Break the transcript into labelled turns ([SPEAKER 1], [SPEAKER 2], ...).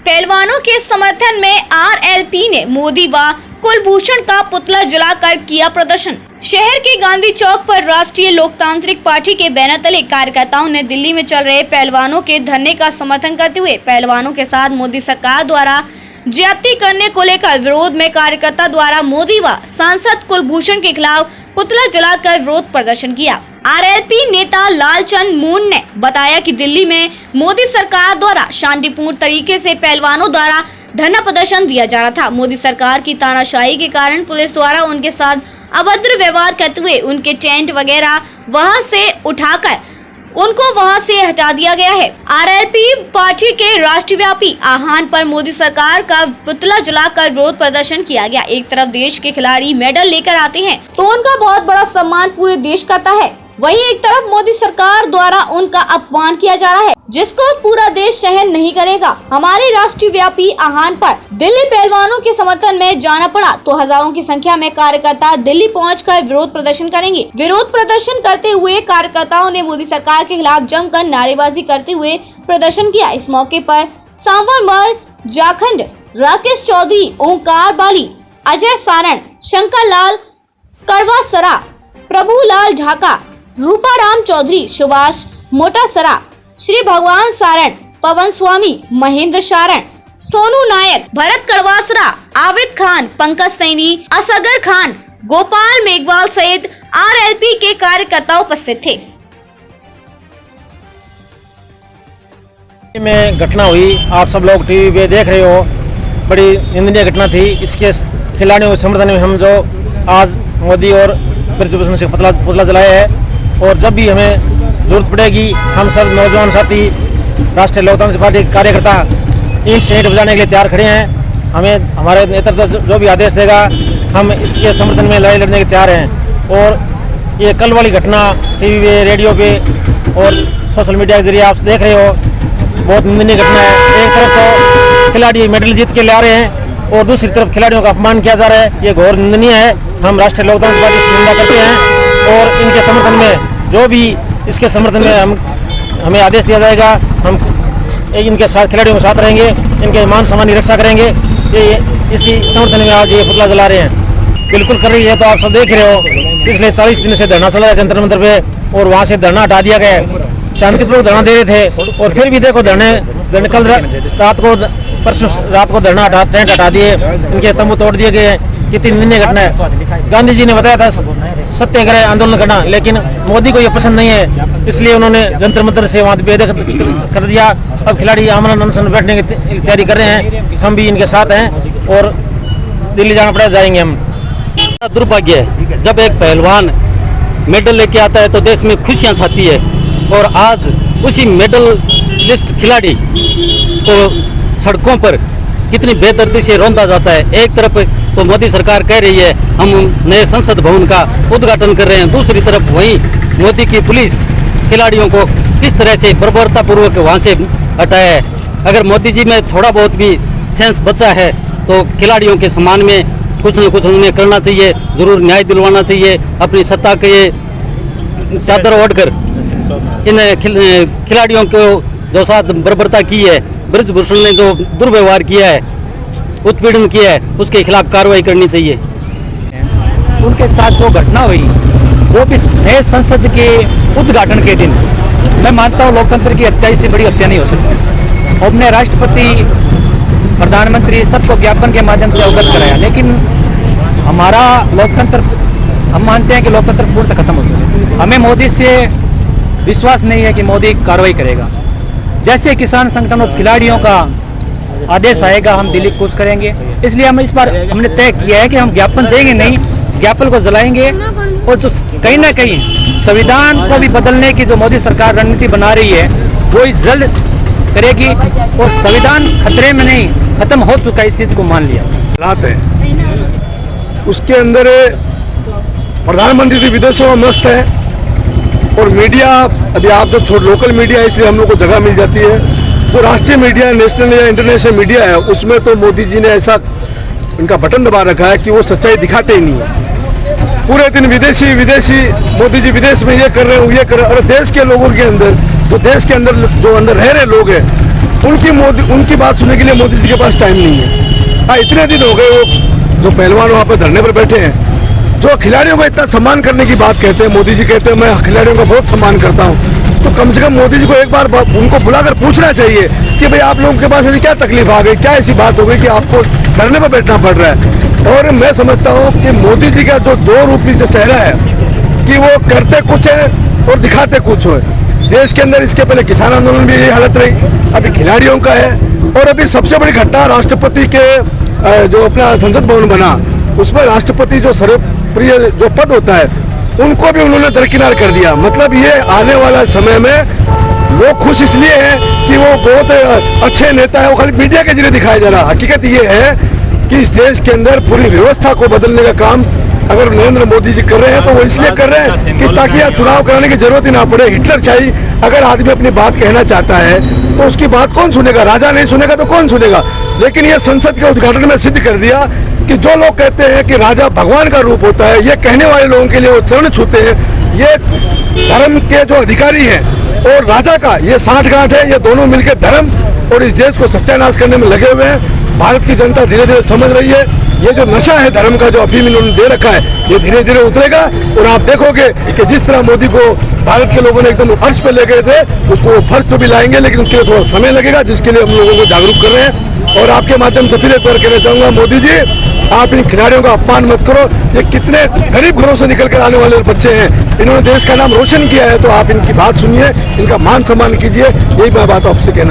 [SPEAKER 1] पहलवानों के समर्थन में आरएलपी ने मोदी व कुलभूषण का पुतला जलाकर किया प्रदर्शन। शहर के गांधी चौक पर राष्ट्रीय लोकतांत्रिक पार्टी के बैनर तले कार्यकर्ताओं ने दिल्ली में चल रहे पहलवानों के धरने का समर्थन करते हुए पहलवानों के साथ मोदी सरकार द्वारा ज्यादती करने को लेकर विरोध में कार्यकर्ता द्वारा मोदी व सांसद कुलभूषण के खिलाफ पुतला जलाकर विरोध प्रदर्शन किया। आरएलपी नेता लालचंद मून ने बताया कि दिल्ली में मोदी सरकार द्वारा शांतिपूर्ण तरीके से पहलवानों द्वारा धरना प्रदर्शन दिया जा रहा था। मोदी सरकार की तानाशाही के कारण पुलिस द्वारा उनके साथ अभद्र व्यवहार करते हुए उनके टेंट वगैरह वहां से उठाकर उनको वहां से हटा दिया गया है। आरएलपी पार्टी के राष्ट्रव्यापी आह्वान पर मोदी सरकार का पुतला जलाकर विरोध प्रदर्शन किया गया। एक तरफ देश के खिलाड़ी मेडल लेकर आते हैं तो उनका बहुत बड़ा सम्मान पूरे देश करता है, वहीं एक तरफ मोदी सरकार द्वारा उनका अपमान किया जा रहा है, जिसको पूरा देश सहन नहीं करेगा। हमारे राष्ट्रव्यापी आह्वान पर दिल्ली पहलवानों के समर्थन में जाना पड़ा तो हजारों की संख्या में कार्यकर्ता दिल्ली पहुंचकर विरोध प्रदर्शन करेंगे। विरोध प्रदर्शन करते हुए कार्यकर्ताओं ने मोदी सरकार के खिलाफ जमकर नारेबाजी करते हुए प्रदर्शन किया। इस मौके पर सांवरमल जाखंड, राकेश चौधरी, ओंकार बाली, अजय सारण, शंकर लाल करवासरा, प्रभुलाल ढाका, रूपाराम चौधरी, सुभाष मोटासरा, श्री भगवान सारण, पवन स्वामी, महेंद्र सारण, सोनू नायक, भरत करवासरा, आबिद खान, पंकज सैनी, असगर खान, गोपाल मेघवाल सहित आरएलपी के कार्यकर्ता उपस्थित थे।
[SPEAKER 2] में घटना हुई, आप सब लोग टीवी पे देख रहे हो, बड़ी निंदनीय घटना थी। इसके खिलाड़ियों के समर्थन में हम जो आज मोदी और कुलभूषण से पुतला जलाया है, और जब भी हमें जरूरत पड़ेगी हम सब नौजवान साथी राष्ट्रीय लोकतांत्रिक पार्टी के कार्यकर्ता ईंट से ईंट बजाने के लिए तैयार खड़े हैं। हमें हमारे नेतृत्व जो भी आदेश देगा हम इसके समर्थन में लड़ाई लड़ने के तैयार हैं। और ये कल वाली घटना टीवी पे, रेडियो पे और सोशल मीडिया के जरिए आप देख रहे हो, बहुत निंदनीय घटना है। एक तरफ तो खिलाड़ी मेडल जीत के ला रहे हैं और दूसरी तरफ खिलाड़ियों का अपमान किया जा रहा है, ये घोर निंदनीय है। हम राष्ट्रीय लोकतांत्रिक पार्टी से निंदा करते हैं और इनके समर्थन में जो भी इसके समर्थन में हमें आदेश दिया जाएगा, हम इनके साथ खिलाड़ियों के साथ रहेंगे, इनके मान सम्मान की रक्षा करेंगे। ये इसी समर्थन में आज ये पुतला जला रहे हैं। बिल्कुल कर रही है, तो आप सब देख रहे हो, पिछले 40 दिन से धरना चला है जंतर मंतर पे और वहाँ से धरना हटा दिया गया है। शांतिपूर्वक धरना दे रहे थे और फिर भी देखो धरने कल रात को, परसों रात को धरना टेंट हटा दिए, इनके तंबू तोड़ दिए गए। कितनी निंदनीय घटना है। गांधी जी ने बताया था सत्याग्रह आंदोलन करना, लेकिन मोदी को ये पसंद नहीं है, इसलिए उन्होंने जंतर मंतर से वहाँ बेदखल कर दिया। अब खिलाड़ी आमरण अनशन बैठने की तैयारी कर रहे हैं, हम भी इनके साथ हैं और दिल्ली जाना पड़ेगा, जाएंगे हम।
[SPEAKER 3] दुर्भाग्य है जब एक पहलवान मेडल लेके आता है तो देश में खुशियाँ छाती है, और आज उसी मेडल लिस्ट खिलाड़ी को सड़कों पर कितनी बेदर्दी से रौंदा जाता है। एक तरफ तो मोदी सरकार कह रही है हम नए संसद भवन का उद्घाटन कर रहे हैं, दूसरी तरफ वहीं मोदी की पुलिस खिलाड़ियों को किस तरह से बर्बरतापूर्वक वहां से हटाया है। अगर मोदी जी में थोड़ा बहुत भी सेंस बचा है तो खिलाड़ियों के सम्मान में कुछ न कुछ उन्हें करना चाहिए, जरूर न्याय दिलवाना चाहिए। अपनी सत्ता के चादर ओढ़कर इन खिलाड़ियों को जो साथ बर्बरता की है, ब्रजभूषण ने जो दुर्व्यवहार किया है, उत्पीड़न किया है, उसके खिलाफ कार्रवाई करनी चाहिए।
[SPEAKER 4] उनके साथ जो घटना हुई वो भी नए संसद के उद्घाटन के दिन, मैं मानता हूँ लोकतंत्र की हत्या से बड़ी हत्या नहीं हो सकती। हमने राष्ट्रपति, प्रधानमंत्री सबको ज्ञापन के माध्यम से अवगत कराया, लेकिन हमारा लोकतंत्र, हम मानते हैं कि लोकतंत्र पूर्णतः खत्म हो गया। हमें मोदी से विश्वास नहीं है कि मोदी कार्रवाई करेगा। जैसे किसान संगठन और खिलाड़ियों का आदेश आएगा हम दिल्ली कूच करेंगे। इसलिए हम इस बार हमने तय किया है कि हम ज्ञापन देंगे नहीं, ज्ञापन को जलाएंगे। और जो कहीं ना कहीं संविधान को भी बदलने की जो मोदी सरकार रणनीति बना रही है वो जल्द करेगी, और संविधान खतरे में नहीं, खत्म हो चुका है, इस चीज को मान लिया।
[SPEAKER 5] हालात है उसके अंदर प्रधानमंत्री जी विदेशों में मस्त है, और मीडिया अभी आप जो लोकल मीडिया है इसलिए हम लोग को जगह मिल जाती है। जो राष्ट्रीय मीडिया, नेशनल या इंटरनेशनल मीडिया है, उसमें तो मोदी जी ने ऐसा इनका बटन दबा रखा है कि वो सच्चाई दिखाते ही नहीं है। पूरे दिन विदेशी मोदी जी विदेश में ये कर रहे हैं, ये कर रहे हैं, और देश के लोगों के अंदर, जो देश के अंदर जो अंदर रह रहे लोग हैं उनकी बात सुनने के लिए मोदी जी के पास टाइम नहीं है। हाँ, इतने दिन हो गए वो जो पहलवान वहाँ पर धरने पर बैठे हैं, जो खिलाड़ियों को इतना सम्मान करने की बात कहते हैं, मोदी जी कहते हैं मैं खिलाड़ियों का बहुत सम्मान करता हूँ, तो कम से कम मोदी जी को एक बार उनको बुलाकर पूछना चाहिए कि भाई आप लोगों के पास ऐसी क्या तकलीफ आ गई, क्या ऐसी बात हो गई कि आपको धरने पर बैठना पड़ रहा है। और मैं समझता हूँ कि मोदी जी का जो दो रूपी जो चेहरा है कि वो करते कुछ है और दिखाते कुछ है। देश के अंदर इसके पहले किसान आंदोलन भी यही हालत रही, अभी खिलाड़ियों का है, और अभी सबसे बड़ी घटना राष्ट्रपति के जो अपना संसद भवन बना उसमें राष्ट्रपति जो सर्वप्रिय जो पद होता है उनको भी उन्होंने दरकिनार कर दिया। मतलब ये आने वाला समय में लोग खुश इसलिए हैं कि वो बहुत अच्छे नेता है, वो खाली मीडिया के जरिए दिखाया जा रहा। हकीकत ये है कि इस देश के अंदर पूरी व्यवस्था को बदलने का काम अगर नरेंद्र मोदी जी कर रहे हैं तो वो इसलिए कर रहे हैं कि ताकि यहाँ चुनाव कराने की जरूरत ही ना पड़े। हिटलर चाहिए अगर आदमी अपनी बात कहना चाहता है तो उसकी बात कौन सुनेगा, राजा नहीं सुनेगा तो कौन सुनेगा। लेकिन ये संसद के उद्घाटन में सिद्ध कर दिया कि जो लोग कहते हैं कि राजा भगवान का रूप होता है, ये कहने वाले लोगों के लिए वो चरण छूते हैं। ये धर्म के जो अधिकारी हैं और राजा का ये साठगांठ है, ये दोनों मिलकर धर्म और इस देश को सत्यानाश करने में लगे हुए हैं। भारत की जनता धीरे धीरे समझ रही है ये जो नशा है धर्म का जो अफीम इन्होंने दे रखा है ये धीरे धीरे उतरेगा। और आप देखोगे कि जिस तरह मोदी को भारत के लोगों ने एकदम फर्श पे ले गए थे उसको फर्श पे भी लाएंगे, लेकिन उसके लिए थोड़ा समय लगेगा, जिसके लिए हम लोगों को जागरूक कर रहे हैं। और आपके माध्यम से फिर एक बार कहना चाहूँगा, मोदी जी आप इन खिलाड़ियों का अपमान मत करो। ये कितने गरीब घरों से निकल कर आने वाले बच्चे हैं, इन्होंने देश का नाम रोशन किया है, तो आप इनकी बात सुनिए, इनका मान सम्मान कीजिए। यही मैं बात आपसे कहना